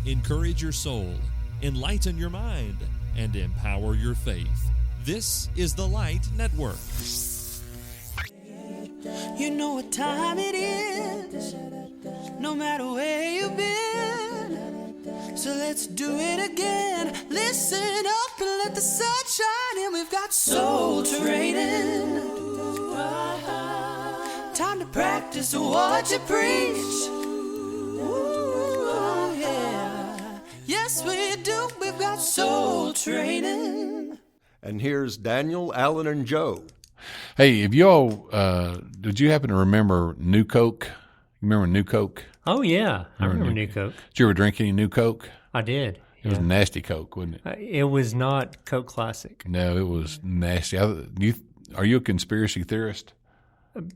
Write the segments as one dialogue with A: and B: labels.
A: encourage your soul, enlighten your mind, and empower your faith. This is the Light Network.
B: You know what time it is, no matter where you've been. So let's do it again. Listen up and let the sun shine in. We've got soul training. Time to practice what you preach. Ooh, yeah. Yes, we do. We've got soul training.
C: And here's Daniel, Alan, and Joe.
D: Hey, if y'all, did you happen to remember New Coke? You remember New Coke?
E: Oh, yeah. I remember New Coke.
D: Did you ever drink any New Coke?
E: I did.
D: It was nasty Coke, wasn't it?
E: It was not Coke Classic.
D: No, it was nasty. Are you a conspiracy theorist?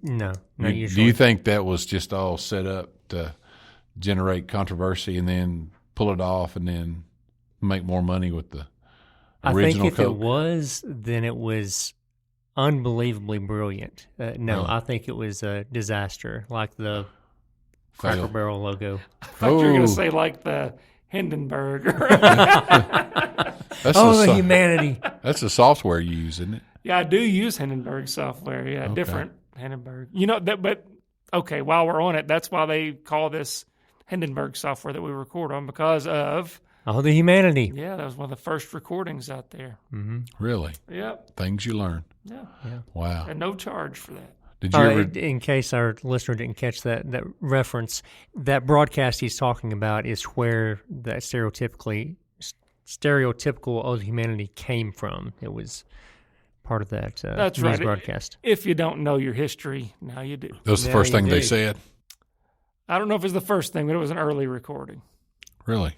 E: No,
D: Do
E: usually.
D: you think that was just all set up to generate controversy and then pull it off and then make more money with the original
E: Coke? If it was, then it was unbelievably brilliant. No, I think it was a disaster, like the Cracker Barrel logo.
F: I thought you were going to say like the Hindenburg.
E: The humanity.
D: That's the software you use, isn't it?
F: Yeah, I do use Hindenburg software. Yeah,
D: Okay.
F: different Hindenburg. You know that, but okay. While we're on it, that's why they call this Hindenburg software that we record on, because of
E: The humanity.
F: that was one of the first recordings out there.
D: Really?
F: Yep.
D: Things you learn.
F: Yeah.
D: Wow.
F: And no charge for that.
D: Did you ever?
E: In case our listener didn't catch that reference, that broadcast he's talking about is where that stereotypical of humanity came from. It was part of that
F: That's
E: news
F: right.
E: broadcast.
F: If you don't know your history, now you do.
D: That was the
E: Yeah,
D: first
E: you
D: thing they
E: do.
D: said?
F: I don't know if it was the first thing, but it was an early recording.
D: Really?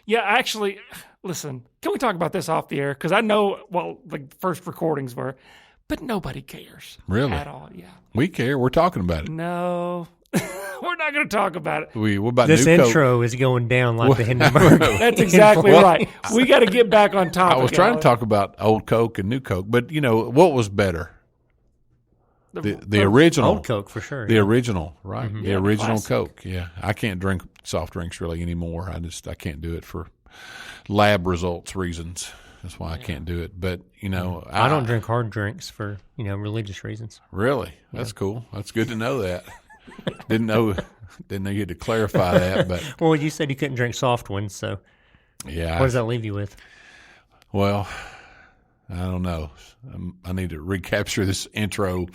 F: Yeah, actually, listen, can we talk about this off the air? Because I know, the first recordings were, but nobody cares.
D: Really?
F: At all, yeah.
D: We care. We're talking about it.
F: No, we're not going to talk about it.
D: What about
E: This
D: New Coke?
E: intro is going down like the Hindenburg.
F: That's exactly right. We got to get back on topic.
D: I was trying to
F: Alan.
D: talk about old Coke and New Coke, but what was better? The original.
E: Old Coke for sure.
D: The original, right? The
F: Yeah, the
D: original
F: classic.
D: Coke. Yeah, I can't drink soft drinks really anymore. I can't do it for lab reasons. That's why I can't do it. But
E: I don't drink hard drinks for religious reasons.
D: Really, that's cool. That's good to know that. Didn't know you had to clarify that. But
E: Well, you said you couldn't drink soft ones, so
D: yeah,
E: what does that leave you with?
D: well, I don't know. I need to recapture this intro.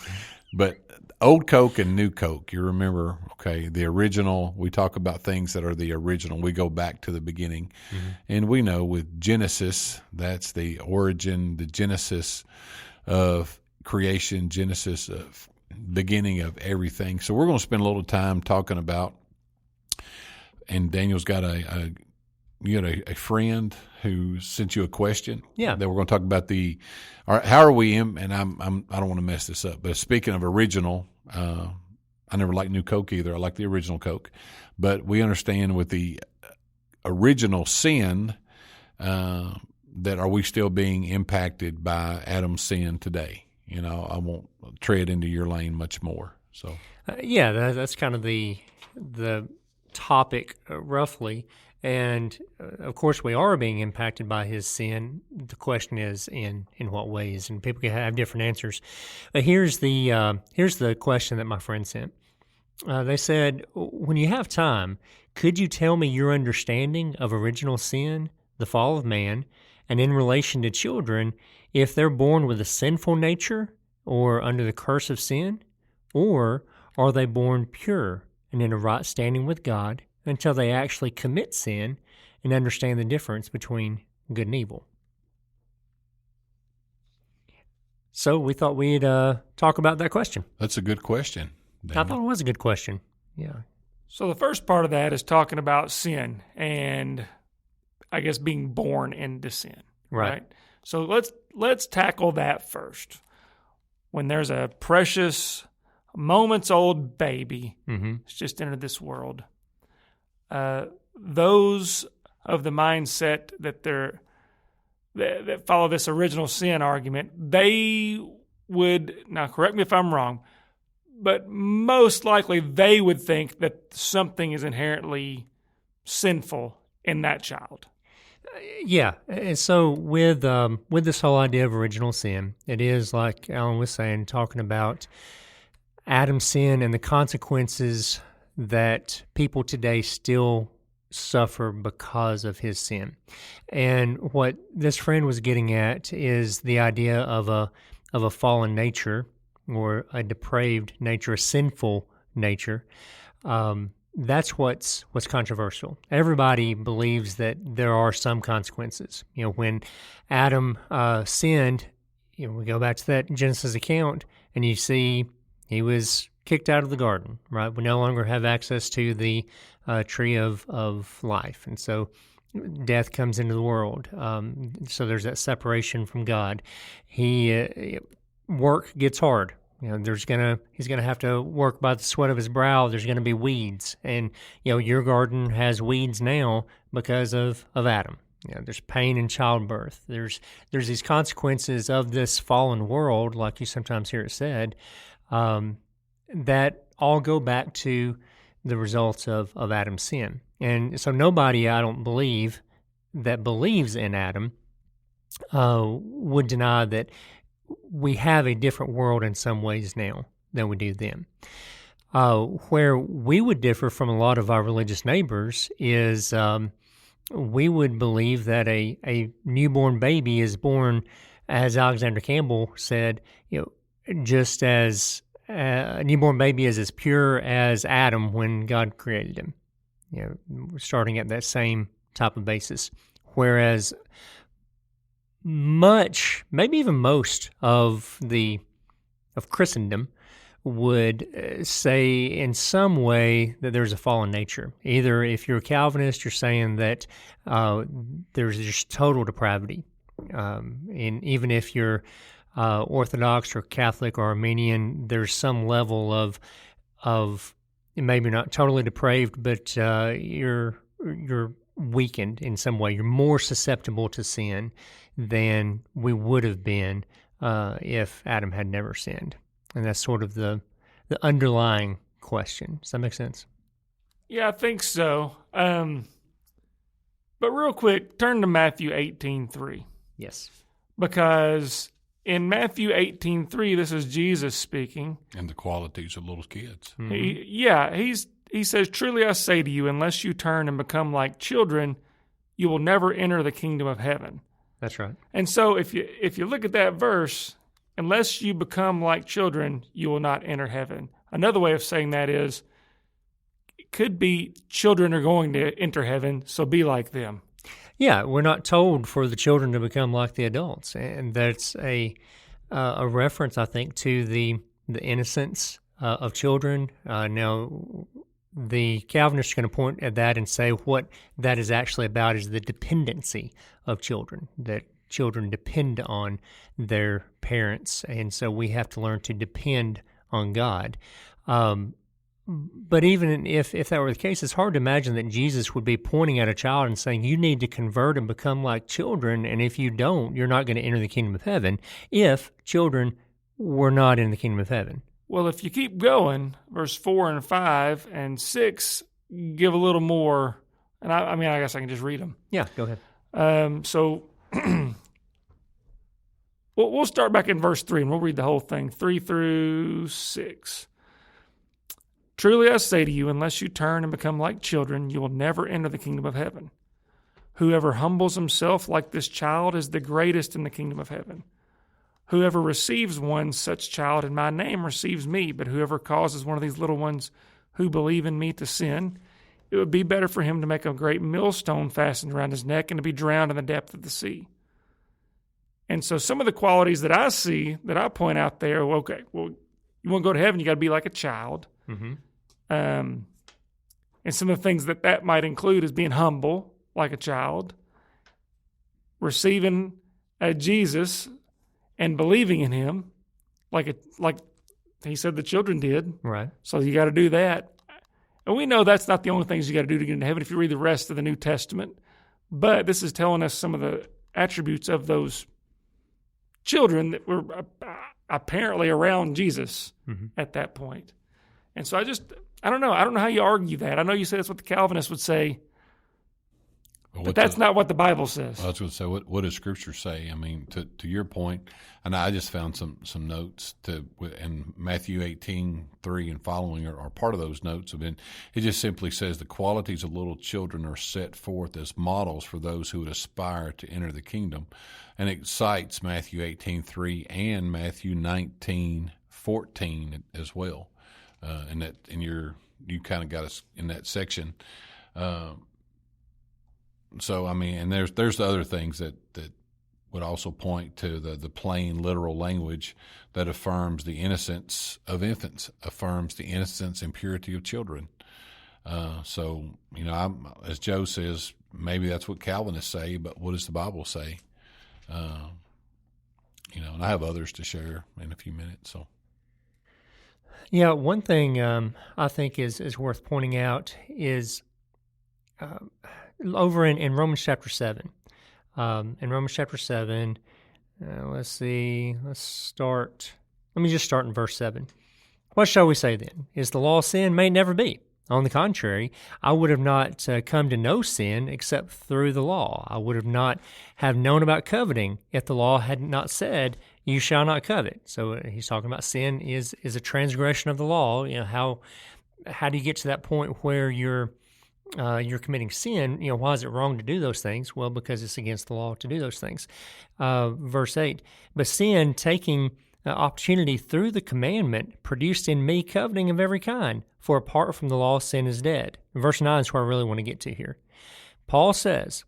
D: But old Coke and new Coke, you remember, okay, the original, we talk about things that are the original. We go back to the beginning. And we know with Genesis, that's the origin, the genesis of creation, genesis of beginning of everything. So we're going to spend a little time talking about, and Daniel's got you had a friend who sent you a question.
E: Yeah.
D: That we're going to talk about how are we in, and I don't want to mess this up, but speaking of original, I never liked New Coke either. I like the original Coke, but we understand with the original sin, that are we still being impacted by Adam's sin today? I won't tread into your lane much more. So
E: That's kind of the topic roughly. And of course, we are being impacted by his sin. The question is, in what ways? And people can have different answers. Here's the question that my friend sent. They said, when you have time, could you tell me your understanding of original sin, the fall of man, and in relation to children, if they're born with a sinful nature or under the curse of sin, or are they born pure and in a right standing with God until they actually commit sin and understand the difference between good and evil? So we thought we'd talk about that question.
D: that's a good question.
E: I thought it was a good question. Yeah.
F: So the first part of that is talking about sin and I guess being born into sin.
E: Right.
F: So let's tackle that first. When there's a precious, moments old baby, it's just entered this world. Those of the mindset that follow this original sin argument, they would, now correct me if I'm wrong, but most likely they would think that something is inherently sinful in that child.
E: Yeah, and so with this whole idea of original sin, it is like Alan was saying, talking about Adam's sin and the consequences that people today still suffer because of his sin. And what this friend was getting at is the idea of a fallen nature, or a depraved nature, a sinful nature. That's what's controversial. Everybody believes that there are some consequences. When Adam sinned, we go back to that Genesis account, and you see he was kicked out of the garden, right? We no longer have access to the tree of life, and so death comes into the world. So there's that separation from God. Work gets hard. He's gonna have to work by the sweat of his brow. There's gonna be weeds, and your garden has weeds now because of Adam. There's pain in childbirth. There's these consequences of this fallen world, like you sometimes hear it said, that all go back to the results of Adam's sin. And so nobody, I don't believe, that believes in Adam would deny that we have a different world in some ways now than we do then. Where we would differ from a lot of our religious neighbors is we would believe that a newborn baby is born, as Alexander Campbell said, just as a newborn baby is as pure as Adam when God created him. We're starting at that same type of basis. Whereas much, maybe even most of Christendom would say in some way that there's a fallen nature. Either if you're a Calvinist, you're saying that there's just total depravity. And even if you're Orthodox or Catholic or Armenian, there's some level of maybe not totally depraved, but you're weakened in some way. You're more susceptible to sin than we would have been if Adam had never sinned. And that's sort of the underlying question. Does that make sense?
F: Yeah, I think so. But real quick, turn to Matthew 18:3.
E: Yes.
F: Because in Matthew 18:3, this is Jesus speaking.
D: And the qualities of little kids.
F: Mm-hmm. He says, "Truly I say to you, unless you turn and become like children, you will never enter the kingdom of heaven."
E: That's right.
F: And so if you look at that verse, unless you become like children, you will not enter heaven. Another way of saying that is, it could be children are going to enter heaven, so be like them.
E: Yeah, we're not told for the children to become like the adults, and that's a reference, I think, to the innocence of children. Now, the Calvinists are going to point at that and say what that is actually about is the dependency of children, that children depend on their parents, and so we have to learn to depend on God. But even if that were the case, it's hard to imagine that Jesus would be pointing at a child and saying, you need to convert and become like children, and if you don't, you're not going to enter the kingdom of heaven, if children were not in the kingdom of heaven.
F: Well, if you keep going, verse 4 and 5 and 6 give a little more, and I guess I can just read them.
E: Yeah, go ahead.
F: So we'll start back in verse 3, and we'll read the whole thing, 3 through 6. "Truly I say to you, unless you turn and become like children, you will never enter the kingdom of heaven. Whoever humbles himself like this child is the greatest in the kingdom of heaven. Whoever receives one such child in my name receives me, but whoever causes one of these little ones who believe in me to sin, it would be better for him to make a great millstone fastened around his neck and to be drowned in the depth of the sea." And so some of the qualities that I see, that I point out there, you want to go to heaven, you got to be like a child.
E: Mm-hmm.
F: And some of the things that might include is being humble like a child, receiving Jesus and believing in him like he said the children did.
E: Right.
F: So you got to do that. And we know that's not the only things you got to do to get into heaven if you read the rest of the New Testament. But this is telling us some of the attributes of those children that were apparently around Jesus at that point. And so I don't know. I don't know how you argue that. I know you said that's what the Calvinists would say. But that's not what the Bible says.
D: I was going to say, what does Scripture say? I mean, to your point, and I just found some notes in Matthew 18:3 and following are part of those notes. It just simply says the qualities of little children are set forth as models for those who would aspire to enter the kingdom, and it cites Matthew 18:3 and Matthew 19:14 as well. And you kind of got us in that section. So I mean, and there's the other things that would also point to the plain literal language that affirms the innocence of infants, affirms the innocence and purity of children. So as Joe says, maybe that's what Calvinists say, but what does the Bible say? And I have others to share in a few minutes. So.
E: Yeah, one thing I think is worth pointing out is over in Romans chapter 7. In Romans chapter 7, let's see, let me just start in verse 7. What shall we say then? Is the law sin? May it never be. On the contrary, I would have not come to know sin except through the law. I would have not have known about coveting if the law had not said, you shall not covet. So he's talking about sin is a transgression of the law. How do you get to that point where you're committing sin? Why is it wrong to do those things? Well, because it's against the law to do those things. Verse 8, but sin, taking opportunity through the commandment, produced in me coveting of every kind, for apart from the law, sin is dead. Verse 9 is where I really want to get to here. Paul says,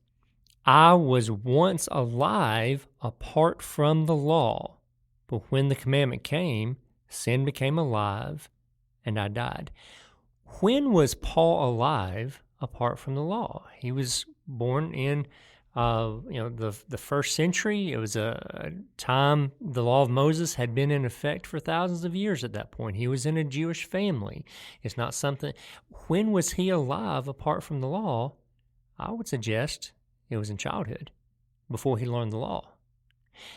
E: I was once alive apart from the law, but when the commandment came, sin became alive, and I died. When was Paul alive apart from the law? He was born in the first century. It was a time the law of Moses had been in effect for thousands of years at that point. He was in a Jewish family. It's not something. When was he alive apart from the law? I would suggest it was in childhood, before he learned the law.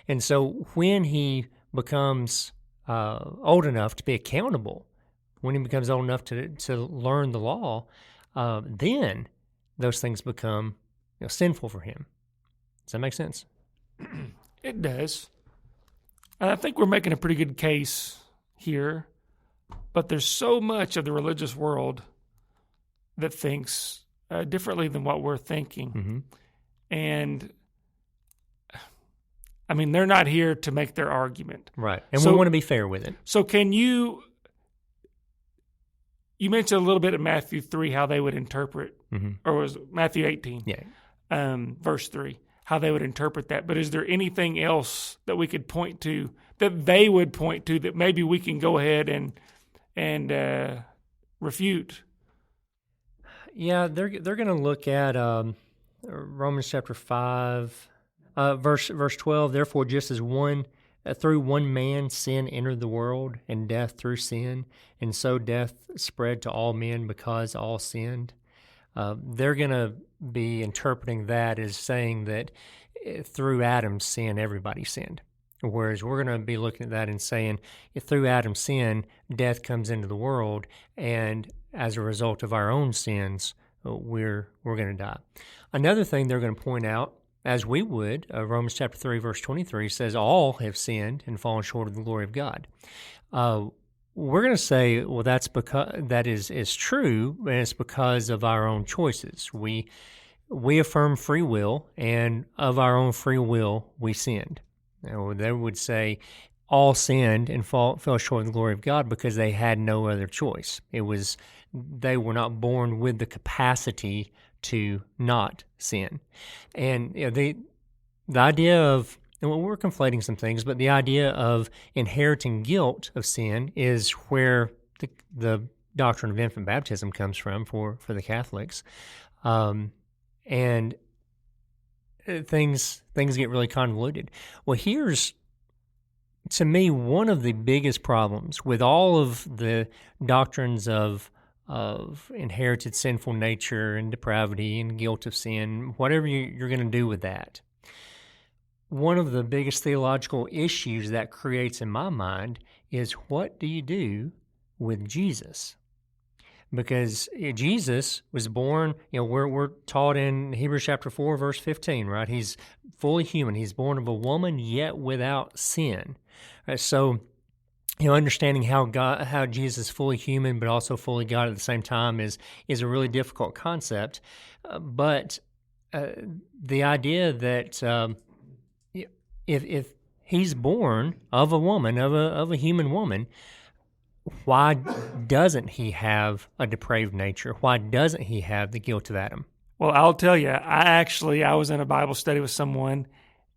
E: And so when he becomes old enough to be accountable, when he becomes old enough to learn the law, then those things become sinful for him. Does that make sense?
F: It does. And I think we're making a pretty good case here, but there's so much of the religious world that thinks differently than what we're thinking.
E: Mm-hmm.
F: And I mean, they're not here to make their argument.
E: Right. And we want to be fair with it.
F: So can you mentioned a little bit of Matthew 3, how they would interpret, or was it Matthew 18?
E: Yeah.
F: Verse 3, how they would interpret that. But is there anything else that we could point to, that they would point to, that maybe we can go ahead and refute?
E: Yeah, they're going to look at Romans chapter 5, verse 12. Therefore, just as through one man sin entered the world, and death through sin, and so death spread to all men because all sinned. They're going to be interpreting that as saying that through Adam's sin, everybody sinned. Whereas we're going to be looking at that and saying, through Adam's sin, death comes into the world, and as a result of our own sins, we're going to die. Another thing they're going to point out, as we would, Romans chapter 3, verse 23 says, all have sinned and fallen short of the glory of God. We're going to say, well, that's because that is true, and it's because of our own choices. We affirm free will, and of our own free will, we sinned. Now, they would say all sinned and fell short of the glory of God because they had no other choice. They were not born with the capacity to not sin. And the idea of, and we're conflating some things, but the idea of inheriting guilt of sin is where the doctrine of infant baptism comes from for the Catholics. And things get really convoluted. Well, here's, to me, one of the biggest problems with all of the doctrines of inherited sinful nature and depravity and guilt of sin, whatever you're going to do with that. One of the biggest theological issues that creates in my mind is, what do you do with Jesus? because Jesus was born, we're taught in Hebrews chapter 4, verse 15, right? He's fully human. He's born of a woman, yet without sin. So, understanding how Jesus is fully human, but also fully God at the same time is a really difficult concept. But the idea that if he's born of a woman, of a human woman, why doesn't he have a depraved nature? Why doesn't he have the guilt of Adam?
F: Well, I'll tell you, I was in a Bible study with someone,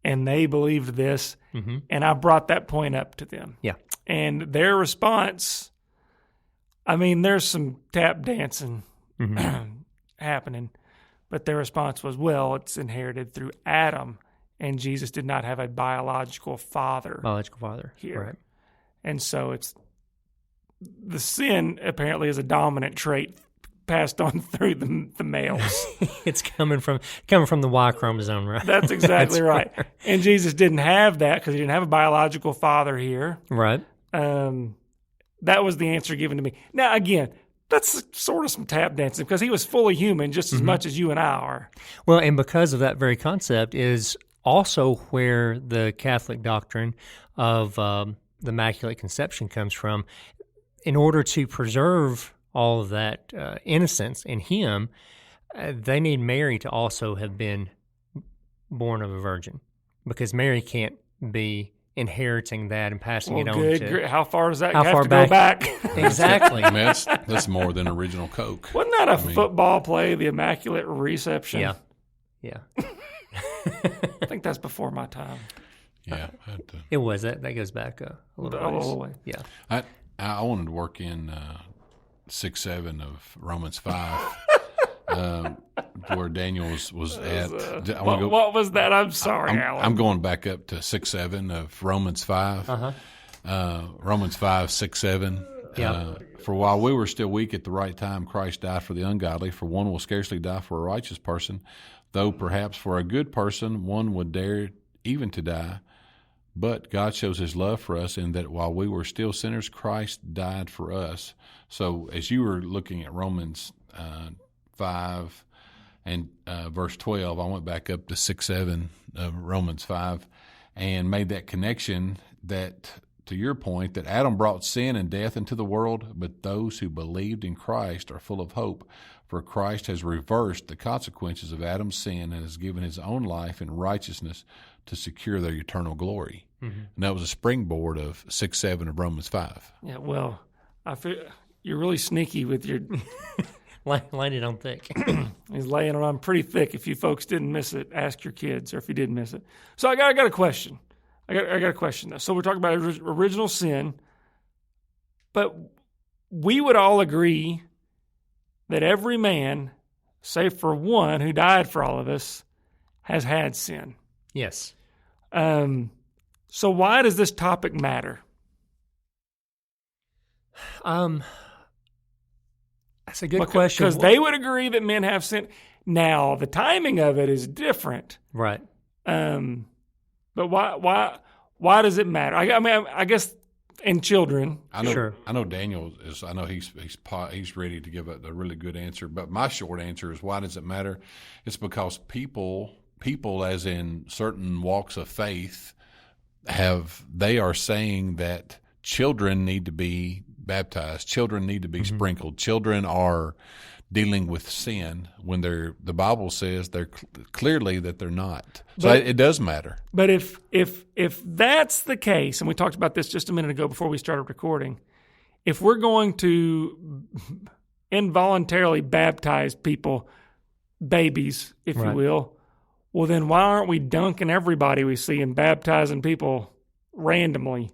F: and they believed this, and I brought that point up to them.
E: Yeah.
F: And their response, there's some tap dancing happening, but their response was, well, it's inherited through Adam, and Jesus did not have a biological father. Here.
E: Right.
F: And so the sin apparently is a dominant trait passed on through the males.
E: It's coming from the Y chromosome, right?
F: That's exactly right. And Jesus didn't have that because he didn't have a biological father here.
E: Right.
F: That was the answer given to me. Now, again, that's sort of some tap dancing because he was fully human just as much as you and I are.
E: Well, and because of that very concept is also where the Catholic doctrine of the Immaculate Conception comes from. In order to preserve all of that innocence in him, they need Mary to also have been born of a virgin, because Mary can't be inheriting that and passing it on to...
F: How far does that
E: how
F: have
E: far
F: to go back?
E: Exactly.
D: That's more than original Coke.
F: Wasn't that a football play, the Immaculate Reception?
E: Yeah.
F: I think that's before my time.
D: Yeah.
E: It was. That goes back a little ways. Yeah.
D: I wanted to work in 6-7 of Romans 5, where Daniel was at.
F: What was that? I'm sorry, Alan.
D: I'm going back up to 6-7 of Romans 5. Romans 5, 6, 7.
E: Yeah.
D: For while we were still weak at the right time, Christ died for the ungodly. For one will scarcely die for a righteous person, though perhaps for a good person one would dare even to die. But God shows his love for us in that while we were still sinners, Christ died for us. So as you were looking at Romans 5 and verse 12, I went back up to 6, 7 of Romans 5 and made that connection that, to your point, that Adam brought sin and death into the world, but those who believed in Christ are full of hope. For Christ has reversed the consequences of Adam's sin and has given his own life in righteousness to secure their eternal glory. And that was a springboard of 6, 7 of Romans 5.
F: Yeah, well, I feel you're really sneaky with your...
E: Laying it on thick.
F: He's laying it on pretty thick. If you folks didn't miss it, ask your kids, or if you did miss it. So I got a question. I got a question, though. So we're talking about original sin, but we would all agree that every man, save for one who died for all of us, has had sin.
E: Yes.
F: So why does this topic matter?
E: That's a good question.
F: Because they would agree that men have sin. Now, the timing of it is different.
E: Right.
F: But why does it matter? I guess in children.
D: I know,
E: Sure.
D: I know Daniel is. I know he's ready to give a really good answer. But my short answer is, why does it matter? It's because people, as in certain walks of faith, they are saying that children need to be baptized, children need to be sprinkled, children are dealing with sin when the Bible says they're clearly that they're not. So it does matter.
F: But if that's the case, and we talked about this just a minute ago before we started recording, if we're going to involuntarily baptize people, babies, if you will, well, then why aren't we dunking everybody we see and baptizing people randomly?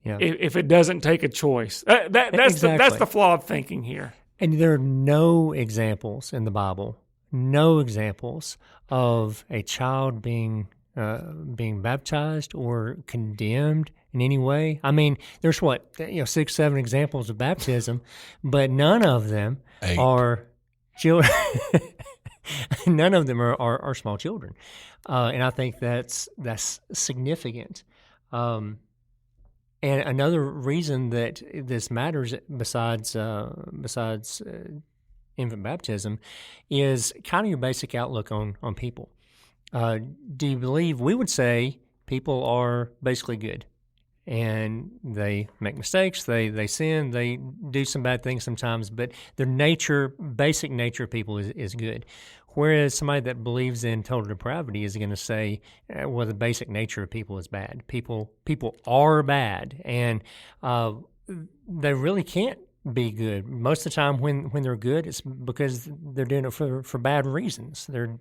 F: If it doesn't take a choice, that's the flawed thinking here.
E: And there are no examples in the Bible, no examples of a child being baptized or condemned in any way. I mean, there's 6, 7 examples of baptism, but none of them
D: 8.
E: are children. None of them are small children, and I think that's significant. And another reason that this matters, besides infant baptism, is kind of your basic outlook on people. Do you believe, we would say people are basically good, and they make mistakes, they sin, they do some bad things sometimes, but their basic nature of people is good. Whereas somebody that believes in total depravity is going to say, well, the basic nature of people is bad. People are bad, and they really can't be good. Most of the time when they're good, it's because they're doing it for bad reasons. They're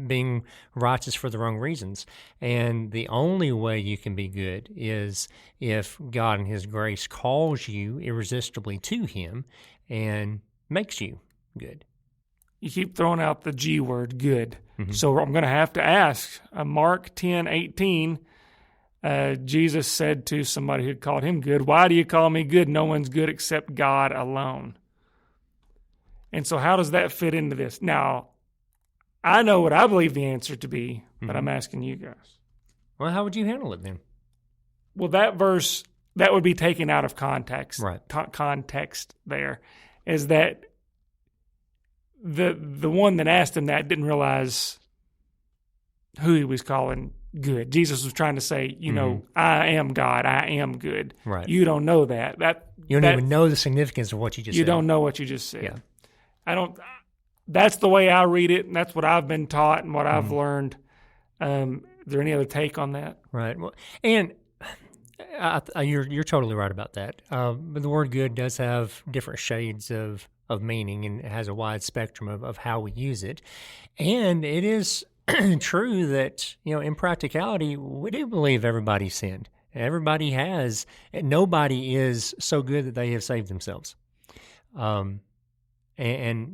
E: being righteous for the wrong reasons. And the only way you can be good is if God in His grace calls you irresistibly to Him and makes you good.
F: You keep throwing out the G word, good. So I'm going to have to ask, Mark 10:18, Jesus said to somebody who had called him good, "Why do you call me good? No one's good except God alone." And so how does that fit into this? Now, I know what I believe the answer to be, but I'm asking you guys.
E: Well, how would you handle it then?
F: Well, that verse, that would be taken out of context.
E: Right.
F: Context there is that the one that asked him that didn't realize who he was calling good. Jesus was trying to say, I am God. I am good.
E: Right.
F: You don't know that.
E: You don't even know the significance of what you just said.
F: You don't know what you just said.
E: Yeah.
F: That's the way I read it, and that's what I've been taught and what I've learned. Is there any other take on that?
E: Right. Well, and you're totally right about that. But the word good does have different shades of meaning, and it has a wide spectrum of how we use it. And it is true that, in practicality, we do believe everybody sinned. Everybody has. Nobody is so good that they have saved themselves. And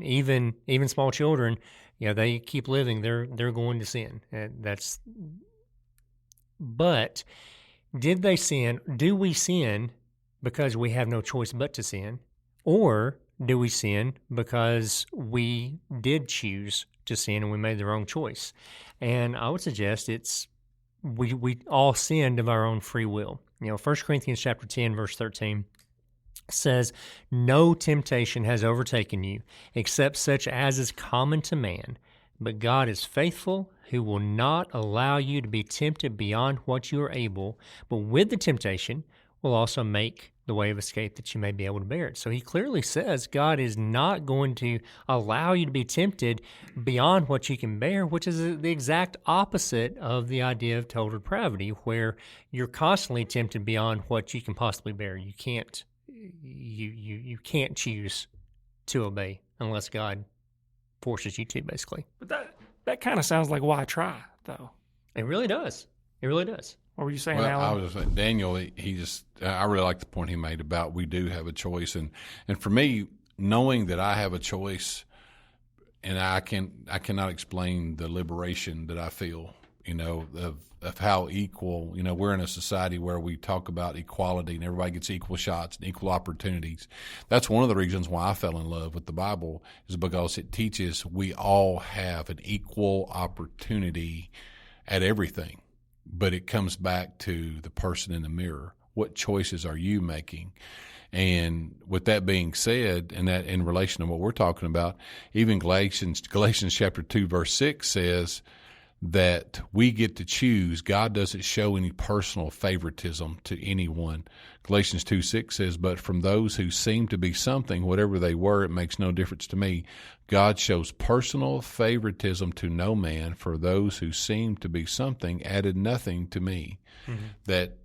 E: even small children, they keep living. They're going to sin. But did they sin? Do we sin because we have no choice but to sin, or do we sin because we did choose to sin and we made the wrong choice? And I would suggest we all sinned of our own free will. 1 Corinthians chapter 10, verse 13 says, "No temptation has overtaken you except such as is common to man, but God is faithful, who will not allow you to be tempted beyond what you are able, but with the temptation will also make the way of escape that you may be able to bear it." So he clearly says God is not going to allow you to be tempted beyond what you can bear, which is the exact opposite of the idea of total depravity, where you're constantly tempted beyond what you can possibly bear. You can't choose to obey unless God forces you to, basically.
F: But that kind of sounds like why try, though.
E: It really does. It really does.
F: What were you saying,
D: Well,
F: Alan?
D: I was just saying, Daniel, I really like the point he made about we do have a choice. And for me, knowing that I have a choice, and I cannot explain the liberation that I feel, of how equal, we're in a society where we talk about equality and everybody gets equal shots and equal opportunities. That's one of the reasons why I fell in love with the Bible, is because it teaches we all have an equal opportunity at everything. But it comes back to the person in the mirror. What choices are you making? And with that being said, and that in relation to what we're talking about, even Galatians chapter 2, verse 6 says that we get to choose. God doesn't show any personal favoritism to anyone. Galatians 2:6 says, "But from those who seem to be something, whatever they were, it makes no difference to me. God shows personal favoritism to no man, for those who seem to be something added nothing to me." That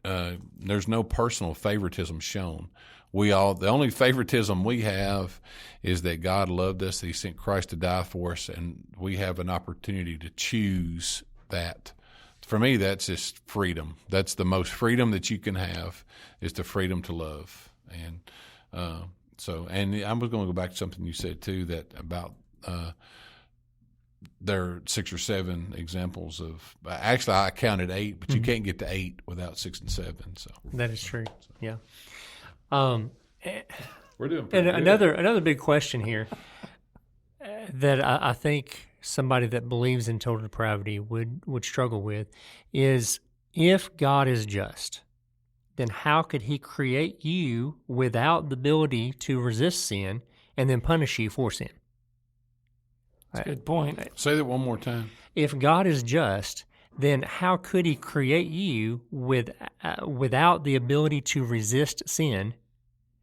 D: there's no personal favoritism shown. The only favoritism we have is that God loved us, that He sent Christ to die for us, and we have an opportunity to choose that. For me, that's just freedom. That's the most freedom that you can have, is the freedom to love. And and I was going to go back to something you said too, that about there are 6 or 7 examples of. Actually, I counted 8, but you can't get to 8 without 6 and 7. So
E: that is true. Yeah.
D: We're doing
E: And
D: pretty good.
E: another big question here that I think somebody that believes in total depravity would struggle with is, if God is just, then how could he create you without the ability to resist sin and then punish you for sin?
F: That's a good point.
D: Say that one more time.
E: If God is just, then how could he create you without the ability to resist sin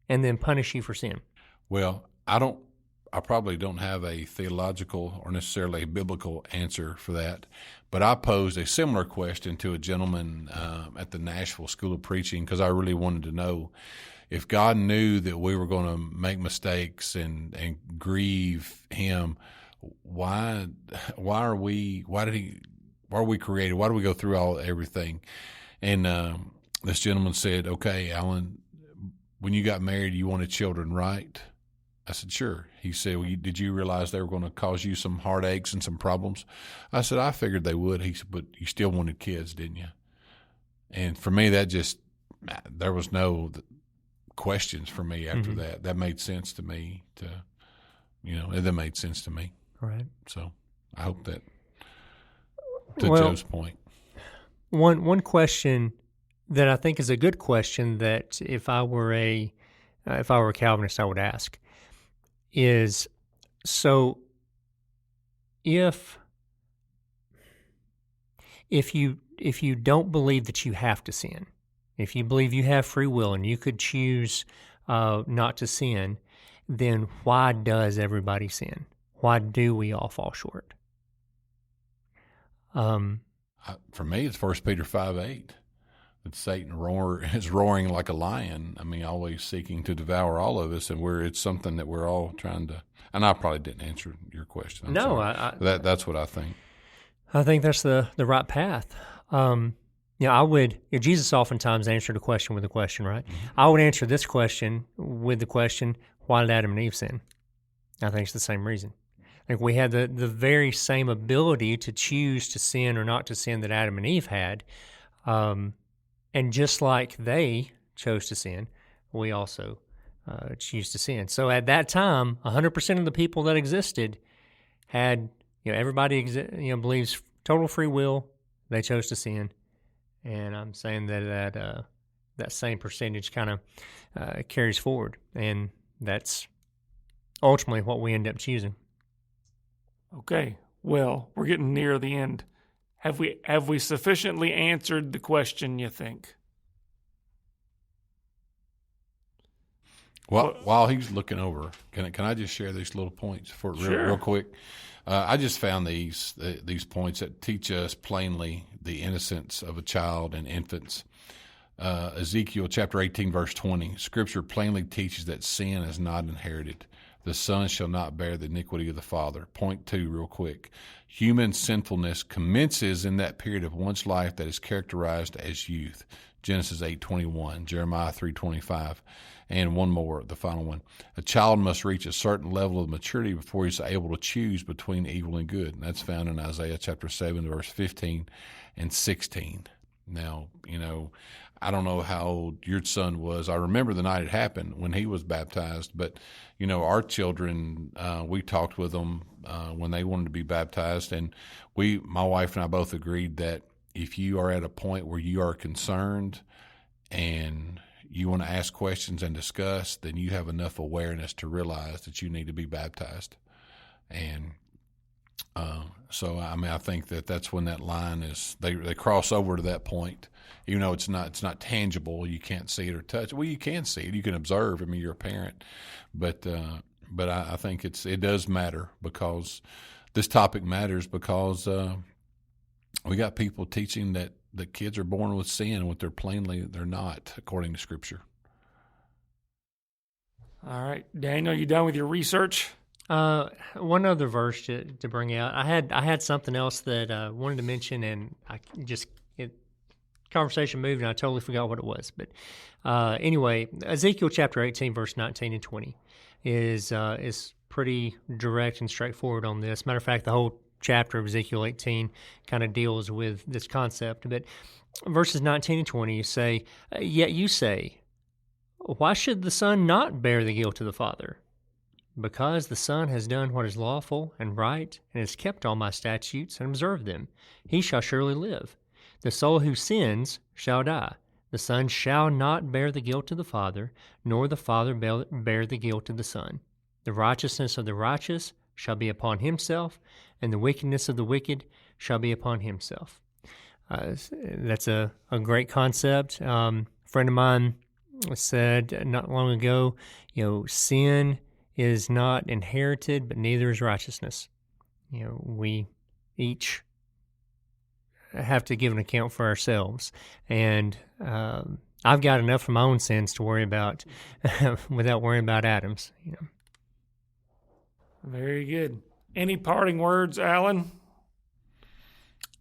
E: and then punish you for sin?
D: Well, I probably don't have a theological or necessarily a biblical answer for that, but I posed a similar question to a gentleman at the Nashville School of Preaching because I really wanted to know if God knew that we were going to make mistakes and grieve him, why are we created? Why do we go through everything? And this gentleman said, "Okay, Alan, when you got married, you wanted children, right?" I said, "Sure." He said, "Well, did you realize they were going to cause you some heartaches and some problems?" I said, "I figured they would." He said, "But you still wanted kids, didn't you?" And for me, there was no questions for me after that. That made sense to me. That made sense to me.
E: Right.
D: So I hope that, to Joe's point.
E: One question that I think is a good question that if I were a Calvinist, I would ask is, so if you don't believe that you have to sin, if you believe you have free will and you could choose not to sin, then why does everybody sin? Why do we all fall short?
D: For me, it's 1 Peter 5:8. That Satan is roaring like a lion. I mean, always seeking to devour all of us, and it's something that we're all trying to. And I probably didn't answer your question.
E: No,
D: that's what I think.
E: I think that's the right path. Jesus oftentimes answered a question with a question, right? Mm-hmm. I would answer this question with the question, why did Adam and Eve sin? I think it's the same reason. I think we had the very same ability to choose to sin or not to sin that Adam and Eve had. And just like they chose to sin, we also choose to sin. So at that time, 100% of the people that existed had, everybody believes total free will. They chose to sin, and I'm saying that same percentage kind of carries forward, and that's ultimately what we end up choosing.
F: Okay, well, we're getting near the end. Have we sufficiently answered the question, you think?
D: Well, while he's looking over, can I just share these little points real quick? I just found these points that teach us plainly the innocence of a child and infants. Ezekiel chapter 18, verse 20, Scripture plainly teaches that sin is not inherited. The son shall not bear the iniquity of the father. Point 2, real quick. Human sinfulness commences in that period of one's life that is characterized as youth. Genesis 8:21, Jeremiah 3:25, and one more, the final one. A child must reach a certain level of maturity before he's able to choose between evil and good. And that's found in Isaiah chapter 7, verse 15 and 16. Now, I don't know how old your son was. I remember the night it happened when he was baptized, but our children, we talked with them when they wanted to be baptized, and my wife and I both agreed that if you are at a point where you are concerned and you want to ask questions and discuss, then you have enough awareness to realize that you need to be baptized. And so, I think that's when that line is, they cross over to that point. Even though it's not tangible, you can't see it or touch it. Well, you can see it, you can observe. I mean, you're a parent, but I think it does matter, because this topic matters, because we got people teaching that the kids are born with sin when they're not, according to Scripture.
F: All right, Daniel, you done with your research?
E: One other verse to bring out. I had something else that I wanted to mention, and conversation moved and I totally forgot what it was. But anyway, Ezekiel chapter 18, verse 19 and 20 is pretty direct and straightforward on this. Matter of fact, the whole chapter of Ezekiel 18 kind of deals with this concept. But verses 19 and 20 say, "Yet you say, why should the son not bear the guilt of the father? Because the son has done what is lawful and right, and has kept all my statutes and observed them, he shall surely live. The soul who sins shall die. The Son shall not bear the guilt of the Father, nor the Father bear the guilt of the Son. The righteousness of the righteous shall be upon himself, and the wickedness of the wicked shall be upon himself. That's a great concept. A friend of mine said not long ago, sin is not inherited, but neither is righteousness. We each have to give an account for ourselves. And I've got enough of my own sins to worry about without worrying about Adam's.
F: Very good. Any parting words, Alan?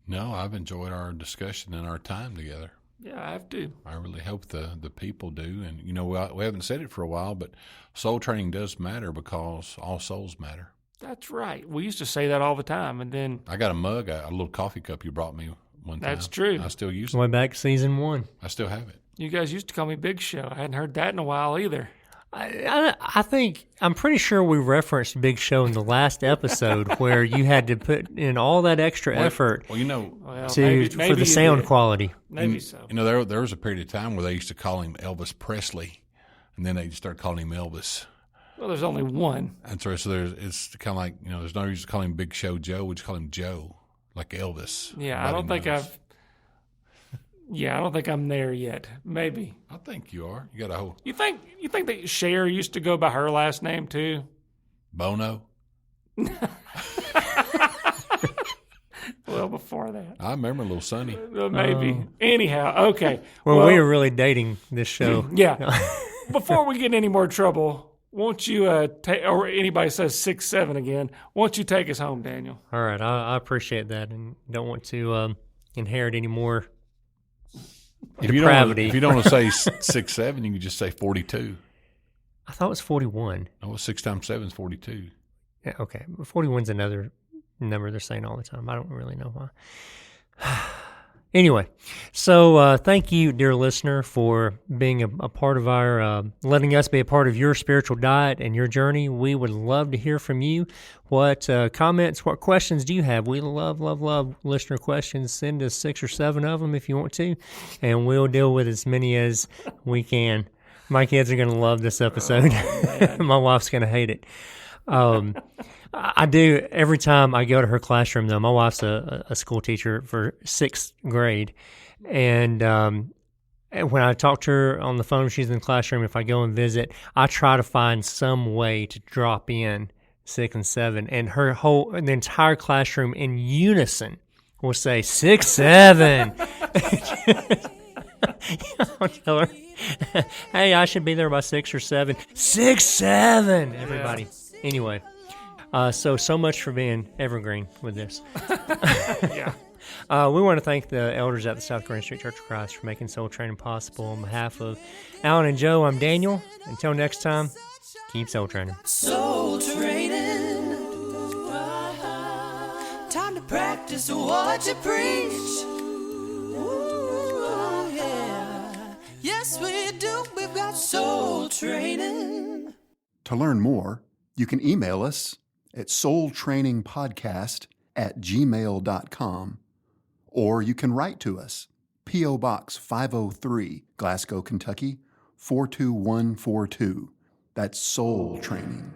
D: No, I've enjoyed our discussion and our time together.
F: Yeah, I have to.
D: I really hope the people do. And, we haven't said it for a while, but soul training does matter because all souls matter.
F: That's right. We used to say that all the time, and then
D: I got a mug, a little coffee cup you brought me one time.
F: That's true.
D: I still use
E: Way
D: it.
E: back season 1.
D: I still have it.
F: You guys used to call me Big Show. I hadn't heard that in a while either.
E: I think, I'm pretty sure we referenced Big Show in the last episode where you had to put in all that extra effort
D: Well,
E: for the
F: you
E: sound
F: did.
E: quality.
F: Maybe so.
D: there was a period of time where they used to call him Elvis Presley, and then they started calling him Elvis.
F: Well, there's only one.
D: And so it's kind of like, there's no reason to call him Big Show Joe. We just call him Joe, like Elvis.
F: Yeah, I don't think I'm there yet. Maybe.
D: I think you are. You got a whole
F: You think that Cher used to go by her last name too?
D: Bono.
F: Well, before that.
D: I remember Little Sonny.
F: Maybe. Anyhow, okay.
E: Well, we are really dating this show.
F: Yeah. Before we get in any more trouble, won't you or anybody says 6-7 again, won't you take us home, Daniel?
E: All right, I appreciate that and don't want to inherit any more depravity.
D: If you don't want to say 6-7, you can just say 42.
E: I thought it was 41.
D: Oh, 6 times 7 is 42.
E: Yeah, okay. 41's another number they're saying all the time. I don't really know why. Anyway, so thank you, dear listener, for being a part of our, letting us be a part of your spiritual diet and your journey. We would love to hear from you. What comments, what questions do you have? We love listener questions. Send us 6 or 7 of them if you want to, and we'll deal with as many as we can. My kids are going to love this episode. My wife's going to hate it. I do every time I go to her classroom, though. My wife's a school teacher for 6th grade. And when I talk to her on the phone, she's in the classroom. If I go and visit, I try to find some way to drop in 6 and 7. And the entire classroom in unison will say 6, 7. I'll tell her, hey, I should be there by 6 or 7. 6, 7, everybody. Yeah. Anyway. So much for being evergreen with this.
F: Yeah.
E: We want to thank the elders at the South Grand Street Church of Christ for making soul training possible. On behalf of Alan and Joe, I'm Daniel. Until next time, keep soul training.
B: Soul training. Time to practice what you preach. Ooh, yeah. Yes, we do. We've got soul training.
G: To learn more, you can email us at soultrainingpodcast@gmail.com, or you can write to us, P.O. Box 503, Glasgow, Kentucky, 42142. That's Soul Training.